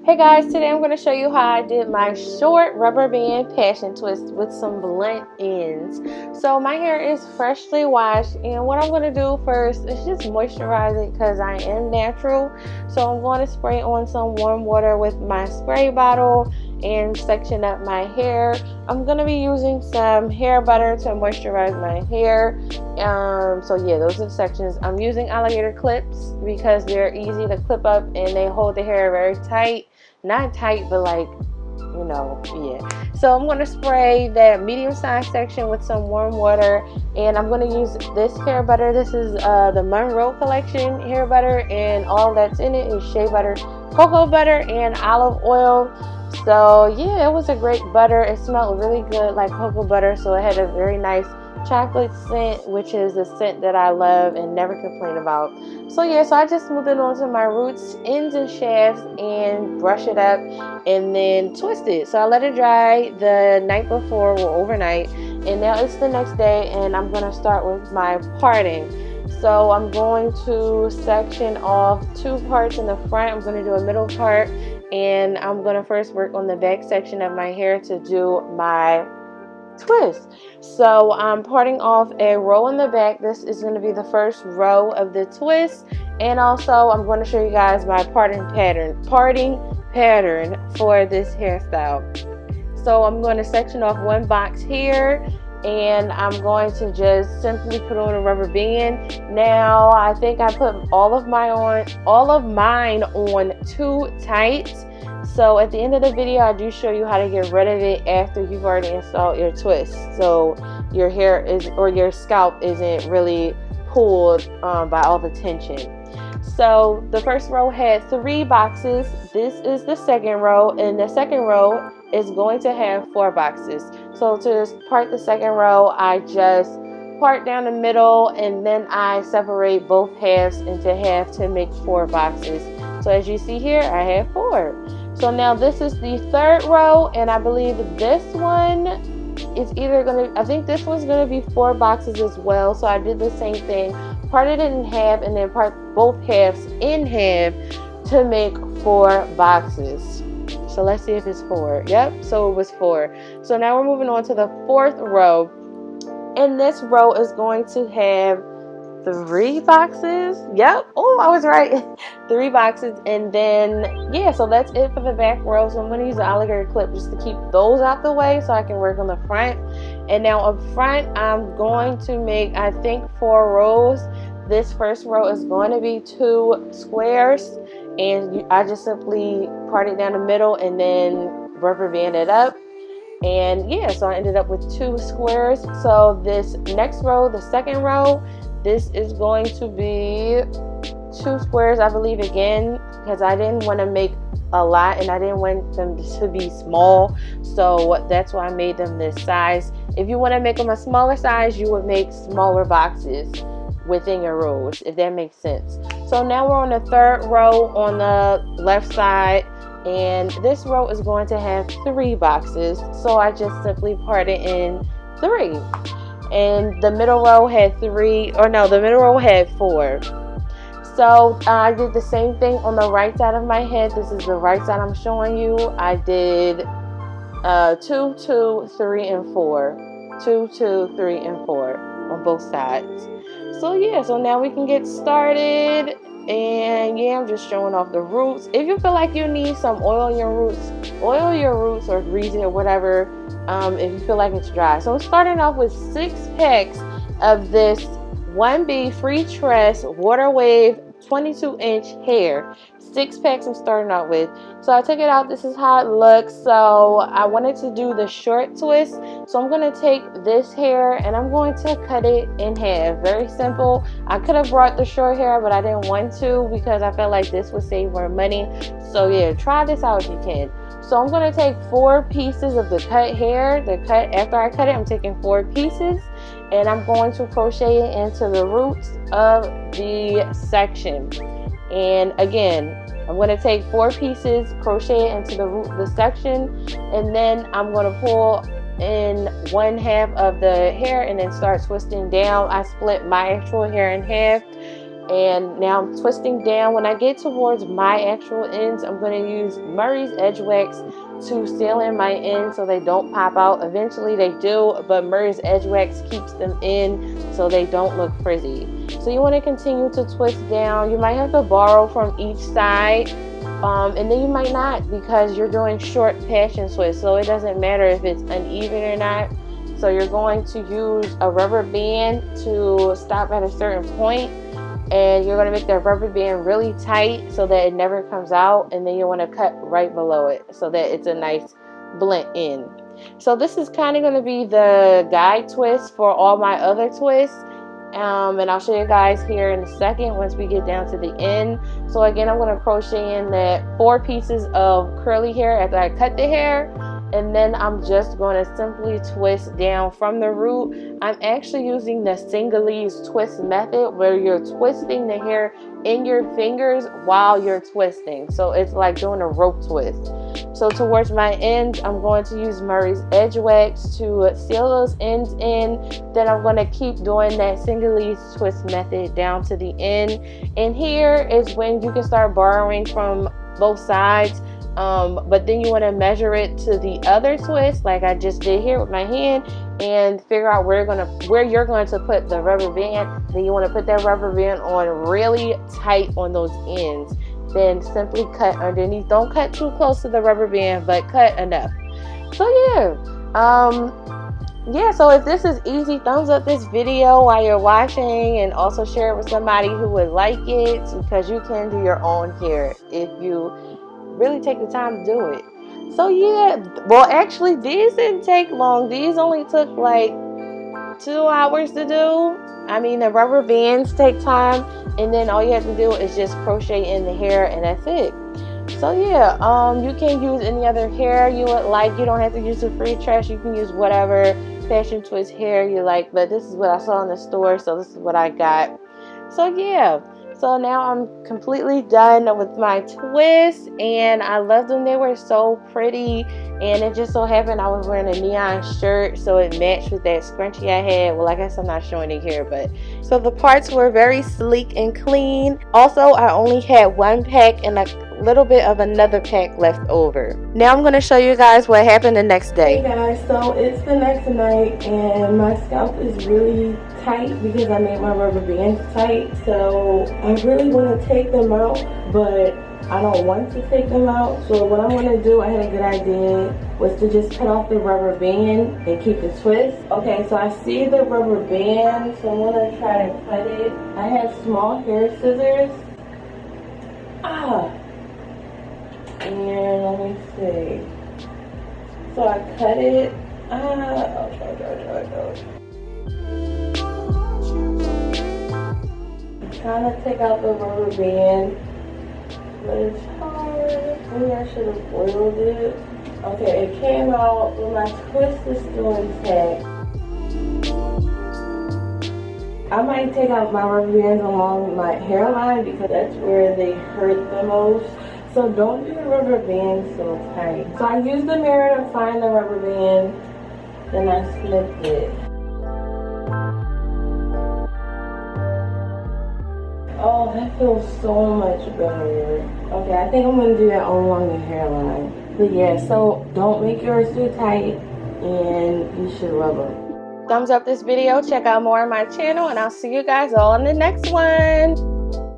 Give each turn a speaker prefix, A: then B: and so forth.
A: Hey guys, today I'm going to show you how I did my short rubber band passion twist with some blunt ends. So my hair is freshly washed, and what I'm going to do first is just moisturize it because I am natural. So I'm going to spray on some warm water with my spray bottle and section up my hair. I'm going to be using some hair butter to moisturize my hair. So yeah, those are the sections. I'm using Alligator Clips because they're easy to clip up and they hold the hair very tight. Not tight, but like, you know, yeah. So I'm going to spray that medium size section with some warm water, and I'm going to use this hair butter. This is the Monroe collection hair butter, and all that's in it is shea butter, cocoa butter, and olive oil. So yeah, it was a great butter. It smelled really good like cocoa butter, so it had a very nice chocolate scent, which is a scent that I love and never complain about. So yeah, so I just smoothed it onto my roots, ends, and shafts and brush it up and then twist it. So I let it dry the night before or overnight, and now it's the next day and I'm going to start with my parting. So I'm going to section off two parts in the front. I'm going to do a middle part, and I'm going to first work on the back section of my hair to do my twist. So I'm parting off a row in the back. This is going to be the first row of the twist, and also I'm going to show you guys my parting pattern for this hairstyle. So I'm going to section off one box here, and I'm going to just simply put on a rubber band. Now I think I put all of mine on too tight. So at the end of the video, I do show you how to get rid of it after you've already installed your twist, so your hair your scalp isn't really pulled by all the tension. So the first row had 3 boxes. This is the second row, and the second row is going to have 4 boxes. So to part the second row, I just part down the middle, and then I separate both halves into half to make 4 boxes. So as you see here, I have 4. So now this is the third row, and I believe this one is either I think this one's gonna be 4 boxes as well. So I did the same thing, parted it in half, and then part both halves in half to make 4 boxes. So let's see if it's 4. Yep, so it was 4. So now we're moving on to the 4th row, and this row is going to have 3 boxes. Yep, oh, I was right. 3 boxes. And then yeah, so that's it for the back row. So I'm going to use the alligator clip just to keep those out the way so I can work on the front. And now up front, I'm going to make, I think, 4 rows. This first row is going to be 2 squares, and I just simply part it down the middle and then rubber band it up. And yeah, so I ended up with 2 squares. So this next row, the second row, this is going to be 2 squares, I believe, again, because I didn't want to make a lot and I didn't want them to be small. So that's why I made them this size. If you want to make them a smaller size, you would make smaller boxes within your rows, if that makes sense. So now we're on the 3rd row on the left side, and this row is going to have 3 boxes. So I just simply part it in 3. And the middle row had 3, or no, the middle row had 4. So I did the same thing on the right side of my head. This is the right side I'm showing you. I did 2, 2, 3, and 4. 2, 2, 3, and 4 on both sides. So yeah, so now we can get started. And yeah, I'm just showing off the roots. If you feel like you need some oil in your roots, oil your roots or grease it or whatever, if you feel like it's dry. So I'm starting off with 6 packs of this 1B FreeTress Water Wave 22-inch hair. 6 packs I'm starting out with. So I took it out. This is how it looks. So I wanted to do the short twist. So I'm going to take this hair and I'm going to cut it in half. Very simple. I could have brought the short hair, but I didn't want to because I felt like this would save more money. So yeah, try this out if you can. So I'm going to take 4 pieces of the cut hair. After I cut it, I'm taking 4 pieces, and I'm going to crochet it into the roots of the section. And again, I'm going to take 4 pieces, crochet it into the root of the section, and then I'm going to pull in 1/2 of the hair and then start twisting down. I split my actual hair in half. And now I'm twisting down. When I get towards my actual ends, I'm going to use Murray's Edge Wax to seal in my ends so they don't pop out. Eventually they do, but Murray's Edge Wax keeps them in so they don't look frizzy. So you want to continue to twist down. You might have to borrow from each side, and then you might not, because you're doing short passion twists, so it doesn't matter if it's uneven or not. So you're going to use a rubber band to stop at a certain point, and you're going to make that rubber band really tight so that it never comes out, and then you want to cut right below it so that it's a nice blend in. So this is kind of going to be the guide twist for all my other twists, and I'll show you guys here in a second once we get down to the end. So again, I'm going to crochet in that 4 pieces of curly hair after I cut the hair, and then I'm just going to simply twist down from the root. I'm actually using the Singalese twist method, where you're twisting the hair in your fingers while you're twisting. So it's like doing a rope twist. So towards my ends, I'm going to use Murray's Edge Wax to seal those ends in. Then I'm going to keep doing that Singalese twist method down to the end. And here is when you can start borrowing from both sides. But then you want to measure it to the other twist, like I just did here with my hand, and figure out where you're going to put the rubber band. Then you want to put that rubber band on really tight on those ends. Then simply cut underneath. Don't cut too close to the rubber band, but cut enough. So yeah, so if this is easy, thumbs up this video while you're watching, and also share it with somebody who would like it, because you can do your own hair if you really take the time to do it. So yeah, well actually these didn't take long. These only took like 2 hours to do. I mean, the rubber bands take time, and then all you have to do is just crochet in the hair, and that's it. So yeah, you can use any other hair you would like. You don't have to use the FreeTress. You can use whatever fashion twist hair you like, but this is what I saw in the store, so this is what I got. So yeah, so now I'm completely done with my twists, and I loved them. They were so pretty, and it just so happened I was wearing a neon shirt, so it matched with that scrunchie I had. Well, I guess I'm not showing it here, but so the parts were very sleek and clean. Also, I only had 1 pack and a little bit of another pack left over. Now I'm going to show you guys what happened the next day. Hey guys, so it's the next night, and my scalp is really tight because I made my rubber bands tight. So I really want to take them out, but I don't want to take them out. So what I'm going to do, I had a good idea, was to just cut off the rubber band and keep the twist. Okay, so I see the rubber band, so I'm going to try to cut it. I have small hair scissors. And let me see. So I cut it. I'm trying to take out the rubber band, but it's hard. Maybe I should have oiled it. Okay, it came out, but my twist is still intact. I might take out my rubber bands along my hairline because that's where they hurt the most. So don't do the rubber band so tight. So I used the mirror to find the rubber band, then I slipped it. Oh, that feels so much better. Okay, I think I'm gonna do that along the hairline. But yeah, so don't make yours too tight, and you should rub them. Thumbs up this video, check out more on my channel, and I'll see you guys all in the next one.